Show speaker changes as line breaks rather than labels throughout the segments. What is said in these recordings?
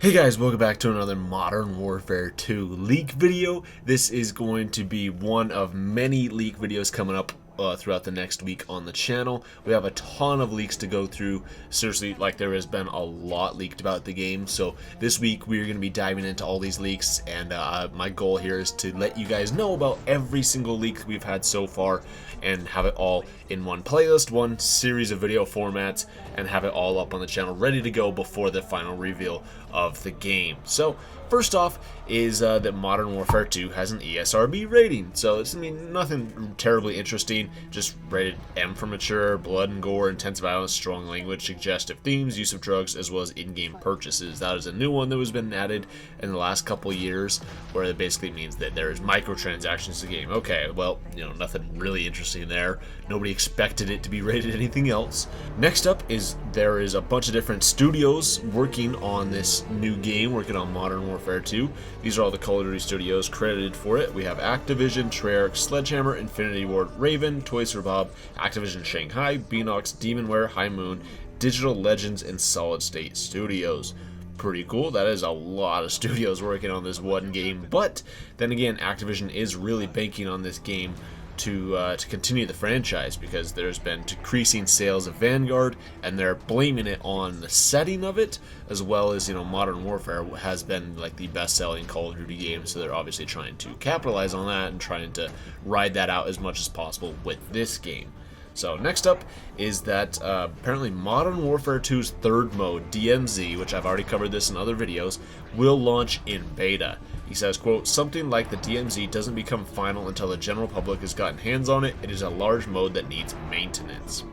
Hey guys, welcome back to another Modern Warfare 2 leak video. This is going to be one of many leak videos coming up throughout the next week on the channel. We have a ton of leaks to go through. Seriously, like there has been a lot leaked about the game. So this week we're going to be diving into all these leaks, and my goal here is to let you guys know about every single leak we've had so far and have it all in one playlist, one series of video formats, and have it all up on the channel ready to go before the final reveal of the game. So first off is that Modern Warfare 2 has an ESRB rating. So it's nothing terribly interesting, just rated M for mature, blood and gore, intense violence, strong language, suggestive themes, use of drugs, as well as in-game purchases. That is a new one that has been added in the last couple years, where it basically means that there is microtransactions to the game. Okay, well, nothing really interesting there. Nobody expected it to be rated anything else. Next up is there is a bunch of different studios working on this new game, working on Modern Warfare 2. These are all the Call of Duty studios credited for it. We have Activision, Treyarch, Sledgehammer, Infinity Ward, Raven, Toys for Bob, Activision Shanghai, Beanox, Demonware, High Moon, Digital Legends, and Solid State Studios. Pretty cool. That is a lot of studios working on this one game, but then again, Activision is really banking on this game to continue the franchise, because there's been decreasing sales of Vanguard, and they're blaming it on the setting of it, as well as Modern Warfare has been like the best-selling Call of Duty game, so they're obviously trying to capitalize on that and trying to ride that out as much as possible with this game. So next up is that apparently Modern Warfare 2's third mode, DMZ, which I've already covered this in other videos, will launch in beta. He says, quote, "Something like the DMZ doesn't become final until the general public has gotten hands on it. It is a large mode that needs maintenance."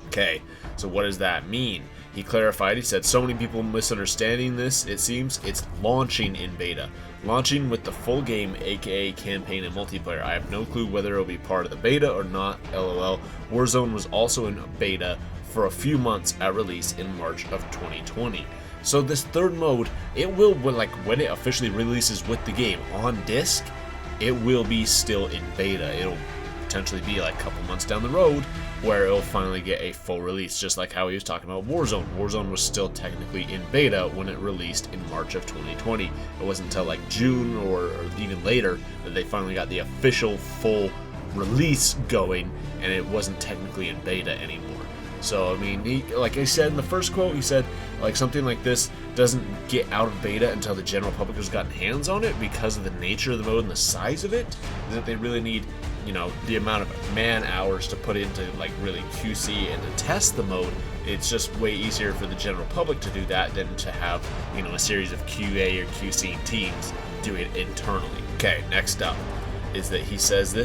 Okay, so what does that mean? He clarified, he said, "So many people misunderstanding this, it seems. It's launching in beta. Launching with the full game, aka campaign and multiplayer. I have no clue whether it will be part of the beta or not, lol. Warzone was also in beta for a few months at release in March of 2020. So this third mode, it will, when it officially releases with the game on disc, it will be still in beta. It'll potentially be like a couple months down the road where it'll finally get a full release, just like how he was talking about Warzone. Warzone was still technically in beta when it released in March of 2020. It wasn't until like June or even later that they finally got the official full release going, and it wasn't technically in beta anymore. So, I mean, like I said in the first quote, he said, like, something like this doesn't get out of beta until the general public has gotten hands on it, because of the nature of the mode and the size of it, is that they really need, the amount of man hours to put into, like, really QC and to test the mode. It's just way easier for the general public to do that than to have, a series of QA or QC teams do it internally. Okay, next up is that he says,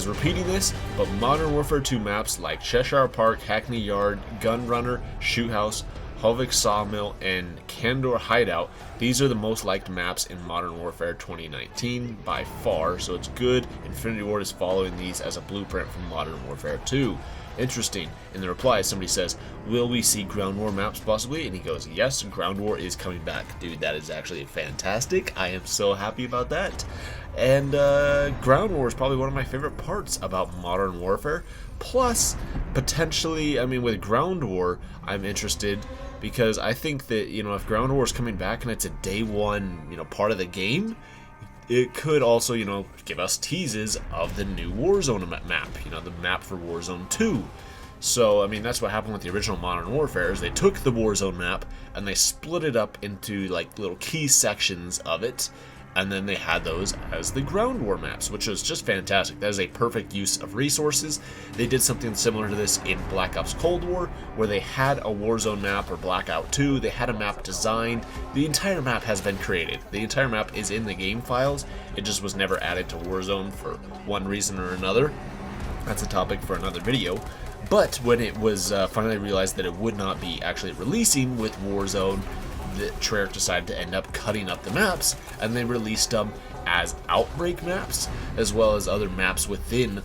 repeating this, but Modern Warfare 2 maps like Cheshire Park, Hackney Yard, Gun Runner, Shoot House, Hovik Sawmill, and Candor Hideout, these are the most liked maps in Modern Warfare 2019 by far, so it's good. Infinity Ward is following these as a blueprint from Modern Warfare 2. Interesting. In the reply, somebody says, "Will we see Ground War maps possibly?" And he goes, "Yes, Ground War is coming back." Dude, that is actually fantastic. I am so happy about that. And Ground War is probably one of my favorite parts about Modern Warfare. Plus, potentially, with Ground War, I'm interested because I think that, if Ground War is coming back and it's a day one, part of the game, it could also, give us teases of the new Warzone map, the map for Warzone 2. So, that's what happened with the original Modern Warfare, is they took the Warzone map and they split it up into, like, little key sections of it, and then they had those as the Ground War maps, which was just fantastic. That is a perfect use of resources. They did something similar to this in Black Ops Cold War, where they had a Warzone map, or Blackout 2, they had a map designed. The entire map has been created. The entire map is in the game files. It just was never added to Warzone for one reason or another. That's a topic for another video. But when it was finally realized that it would not be actually releasing with Warzone, the Treyarch decided to end up cutting up the maps, and they released them as Outbreak maps, as well as other maps within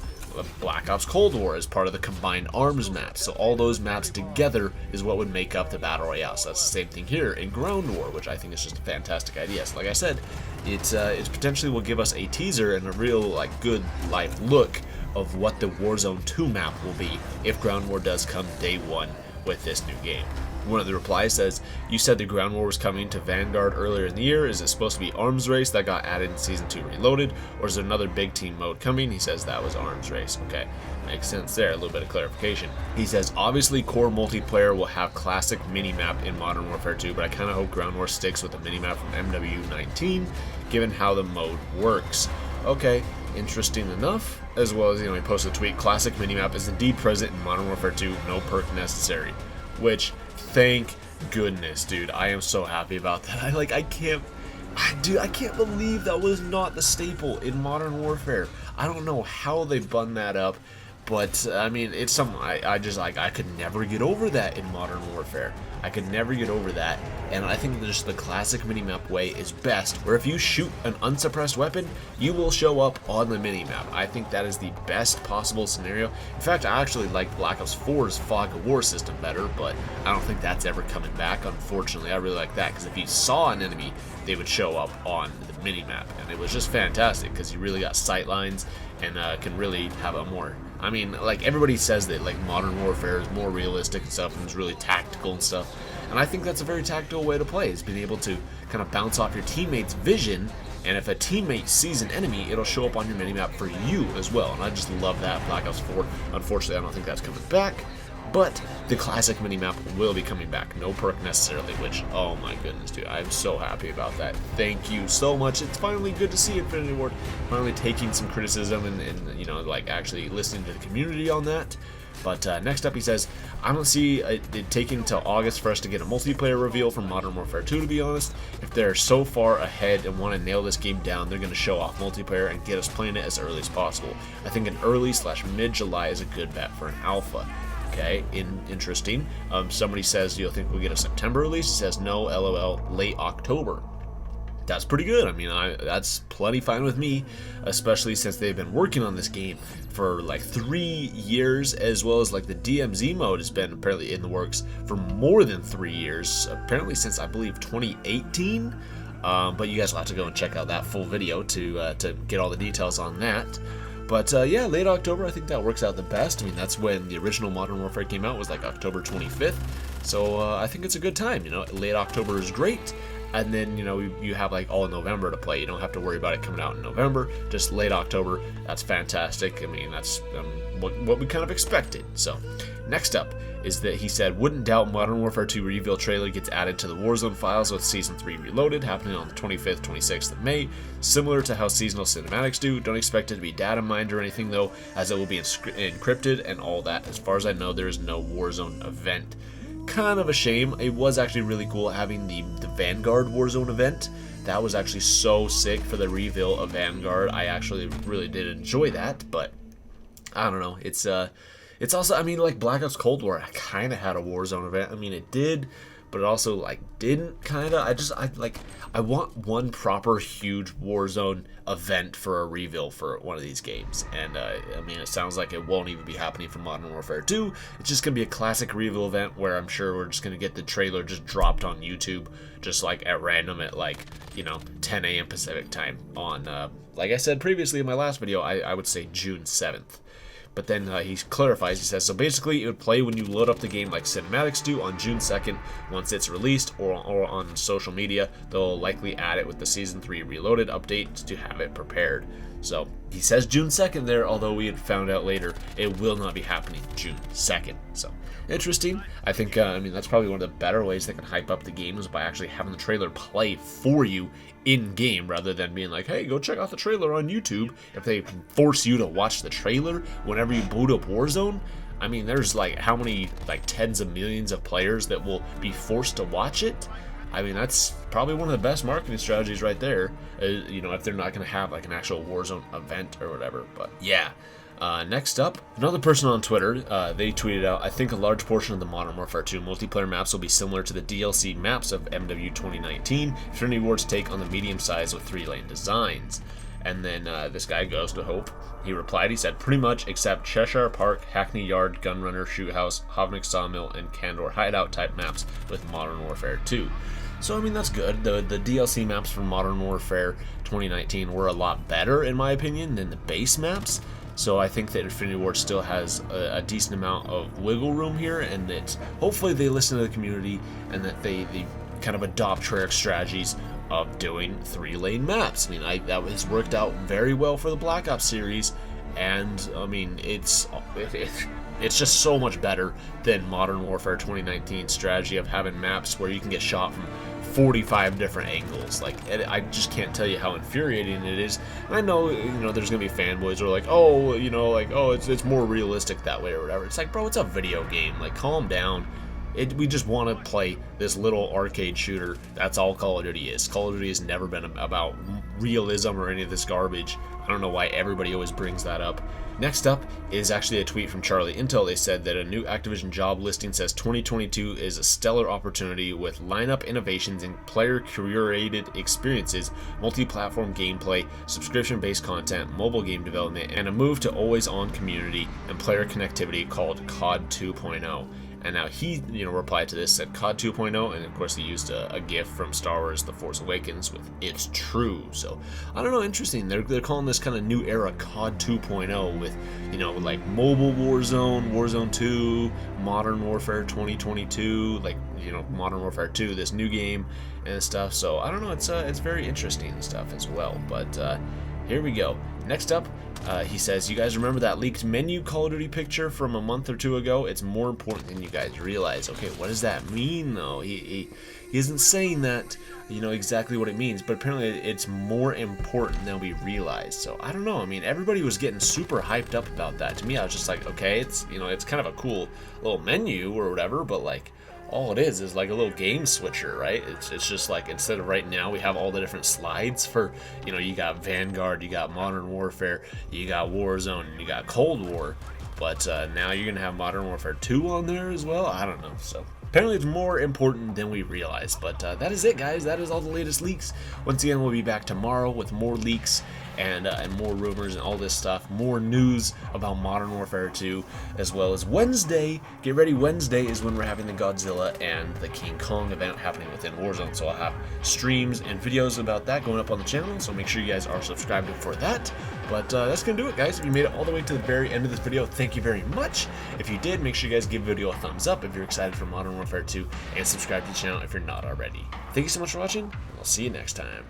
Black Ops Cold War as part of the Combined Arms map. So all those maps together is what would make up the Battle Royale. So that's the same thing here in Ground War, which I think is just a fantastic idea. So like I said, it potentially will give us a teaser and a real good live look of what the Warzone 2 map will be if Ground War does come day one with this new game. One of the replies says, "You said the ground war was coming to Vanguard earlier in the year. Is it supposed to be arms race that got added in Season 2 Reloaded? Or is there another big team mode coming?" He says that was arms race. Okay, makes sense there. A little bit of clarification. He says, "Obviously, core multiplayer will have classic minimap in Modern Warfare 2, but I kind of hope ground war sticks with the minimap from MW19, given how the mode works." Okay, interesting enough. As well as, he posted a tweet, "Classic minimap is indeed present in Modern Warfare 2, no perk necessary." Which, thank goodness, dude. I am so happy about that. I can't believe that was not the staple in Modern Warfare. I don't know how they bun that up, but I mean, it's something I could never get over that in Modern Warfare. I could never get over that, and I think that just the classic minimap way is best, where if you shoot an unsuppressed weapon, you will show up on the minimap. I think that is the best possible scenario. In fact, I actually like Black Ops 4's Fog of War system better, but I don't think that's ever coming back, unfortunately. I really like that, because if you saw an enemy, they would show up on the minimap, and it was just fantastic, because you really got sight lines, and can really have a more... I mean, like, everybody says that, like, Modern Warfare is more realistic and stuff, and it's really tactical and stuff. And I think that's a very tactical way to play, is being able to kind of bounce off your teammate's vision, and if a teammate sees an enemy, it'll show up on your minimap for you as well. And I just love that, Black Ops 4. Unfortunately, I don't think that's coming back, but the classic minimap will be coming back. No perk necessarily, which, oh my goodness, dude, I'm so happy about that. Thank you so much. It's finally good to see Infinity Ward finally taking some criticism and like, actually listening to the community on that. But next up, he says, "I don't see it taking until August for us to get a multiplayer reveal from Modern Warfare 2, to be honest. If they're so far ahead and want to nail this game down, they're going to show off multiplayer and get us playing it as early as possible. I think an early/mid-July is a good bet for an alpha." Okay, interesting. Somebody says, "Do you think we'll get a September release?" He says, "No, LOL, late October." That's pretty good. I mean, that's plenty fine with me, especially since they've been working on this game for like 3 years, as well as like the DMZ mode has been apparently in the works for more than 3 years, apparently since I believe 2018. But you guys will have to go and check out that full video to get all the details on that. But yeah, late October, I think that works out the best. I mean, that's when the original Modern Warfare came out, was like October 25th. So I think it's a good time. Late October is great. And then, you have like all November to play. You don't have to worry about it coming out in November. Just late October. That's fantastic. I mean, that's what we kind of expected. So next up is that he said, "Wouldn't doubt Modern Warfare 2 reveal trailer gets added to the Warzone files with Season 3 Reloaded, happening on the 25th, 26th of May. Similar to how seasonal cinematics do. Don't expect it to be data mined or anything, though, as it will be encrypted and all that. As far as I know, there is no Warzone event." Kind of a shame. It was actually really cool having the Vanguard Warzone event. That was actually so sick for the reveal of Vanguard. I actually really did enjoy that, but I don't know. It's also, I mean, like Black Ops Cold War, I kind of had a Warzone event. I mean, it did, but it also like didn't kind of. I want one proper huge Warzone event for a reveal for one of these games, and I mean, it sounds like it won't even be happening for Modern Warfare 2. It's just gonna be a classic reveal event where I'm sure we're just gonna get the trailer just dropped on YouTube, just like at random at like 10 a.m. Pacific time on like I said previously in my last video, I would say June 7th. But then he clarifies, he says, "So basically it would play when you load up the game like cinematics do on June 2nd once it's released, or on social media. They'll likely add it with the Season 3 Reloaded update to have it prepared." So he says June 2nd there, although we had found out later it will not be happening June 2nd. So interesting. I think, I mean, that's probably one of the better ways they can hype up the game, is by actually having the trailer play for you in-game, rather than being like, "Hey, go check out the trailer on YouTube." If they force you to watch the trailer whenever you boot up Warzone, I mean, there's like how many, like tens of millions of players that will be forced to watch it. I mean, that's probably one of the best marketing strategies right there, if they're not going to have like an actual Warzone event or whatever. But yeah. Next up, another person on Twitter, they tweeted out, "I think a large portion of the Modern Warfare 2 multiplayer maps will be similar to the DLC maps of MW 2019, Infinity Ward's take on the medium size with 3-lane designs." And then this guy goes to Hope. He replied, he said, "Pretty much, except Cheshire Park, Hackney Yard, Gunrunner, Shoot House, Hovnik Sawmill, and Candor Hideout type maps with Modern Warfare 2. So, I mean, that's good. The DLC maps from Modern Warfare 2019 were a lot better, in my opinion, than the base maps. So I think that Infinity Ward still has a decent amount of wiggle room here, and that hopefully they listen to the community and that they kind of adopt Treyarch strategies of doing 3-lane maps. I mean, that has worked out very well for the Black Ops series, and I mean, it's just so much better than Modern Warfare 2019 strategy of having maps where you can get shot from 45 different angles. Like, I just can't tell you how infuriating it is. And I know, there's gonna be fanboys who are like, oh, it's more realistic that way or whatever. It's like, bro, it's a video game. Like, calm down. We just want to play this little arcade shooter. That's all Call of Duty is. Call of Duty has never been about realism or any of this garbage. I don't know why everybody always brings that up. Next up is actually a tweet from Charlie Intel. They said that a new Activision job listing says 2022 is a stellar opportunity with lineup innovations and player-curated experiences, multi-platform gameplay, subscription-based content, mobile game development, and a move to always-on community and player connectivity called COD 2.0. And now he, replied to this, said COD 2.0, and of course he used a GIF from Star Wars The Force Awakens with "It's true." So, I don't know, interesting. They're calling this kind of new era COD 2.0 with, like mobile Warzone, Warzone 2, Modern Warfare 2022, like, Modern Warfare 2, this new game and stuff. So, I don't know, it's very interesting stuff as well. But here we go. Next up, he says, you guys remember that leaked menu Call of Duty picture from a month or two ago? It's more important than you guys realize. Okay, what does that mean, though? He isn't saying that, exactly what it means, but apparently it's more important than we realize. So, I don't know. I mean, everybody was getting super hyped up about that. To me, I was just like, okay, it's, it's kind of a cool little menu or whatever, but, like, all it is like a little game switcher, right? It's just like, instead of right now we have all the different slides for, you got Vanguard, you got Modern Warfare, you got Warzone, and you got Cold War, but now you're gonna have Modern Warfare 2 on there as well. I don't know. So apparently it's more important than we realize. But that is it, guys. That is all the latest leaks. Once again, we'll be back tomorrow with more leaks and more rumors and all this stuff. More news about Modern Warfare 2, as well as Wednesday. Get ready, Wednesday is when we're having the Godzilla and the King Kong event happening within Warzone. So I'll have streams and videos about that going up on the channel. So make sure you guys are subscribed for that. But that's going to do it, guys. If you made it all the way to the very end of this video, thank you very much. If you did, make sure you guys give the video a thumbs up if you're excited for Modern Warfare 2, and subscribe to the channel if you're not already. Thank you so much for watching, and I'll see you next time.